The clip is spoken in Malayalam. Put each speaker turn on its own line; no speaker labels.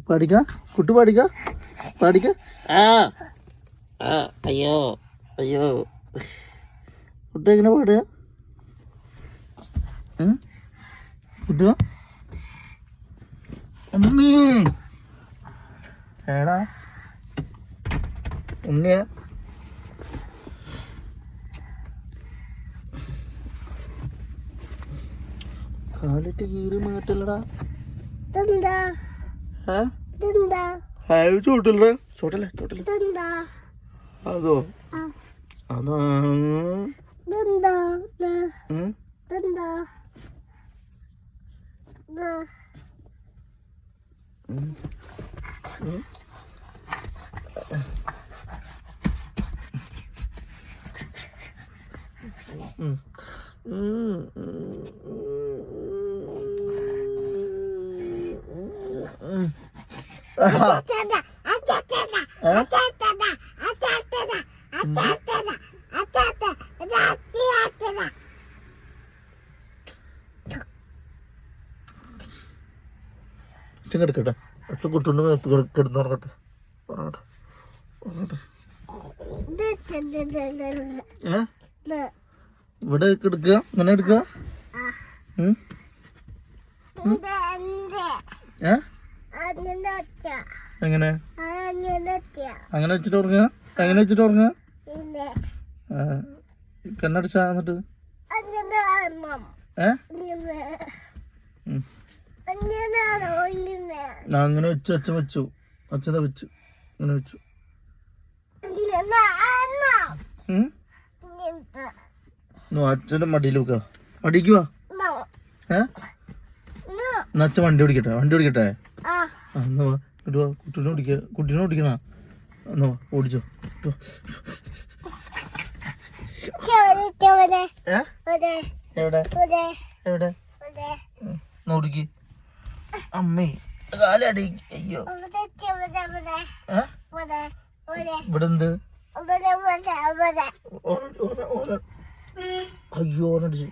പാടിക്ക കുട്ടി പാടിക്ക ആ അയ്യോ അയ്യോ കുട്ടി എങ്ങനെ പാടുക കുട്ടുക ഉണ്ണി ഏടാ ഉണ്ണിയ കാലിട്ട് കീറി മാറ്റല്ലടാ ചോട്ടല്ലേ ചോട്ടല്ലേ ചോട്ടല്ലേ അതോ അതാ എടുക്കട്ടെ ഒറ്റ കുട്ടുകൊണ്ട് കിടന്നുറങ്ങട്ടെ പറഞ്ഞോട്ടെ ഇവിടെ എടുക്കുക ഇങ്ങനെ എടുക്കുക എങ്ങനെ അങ്ങനെ വെച്ചിട്ട് ഉറങ്ങുക എങ്ങനെ വെച്ചിട്ട് ഉറങ്ങുക കണ്ണടച്ചാ എന്നിട്ട് അങ്ങനെ വെച്ചു അച്ഛൻ വെച്ചു അച്ഛനെ വെച്ചു അങ്ങനെ വെച്ചു അച്ഛൻ്റെ മടിയിൽ വെക്ക മടിക്കുവാ അച്ഛൻ വണ്ടി ഓടിക്കട്ടെ എന്നാ വാ കുട്ടീനെ ഓടിക്കണ എന്നാ വാ ഓടിച്ചോ എവിടെ എവിടെ ഓടിക്ക് അമ്മേ കാലടി അയ്യോ ഇവിടെ എന്ത് അയ്യോ ഓനടിച്ചു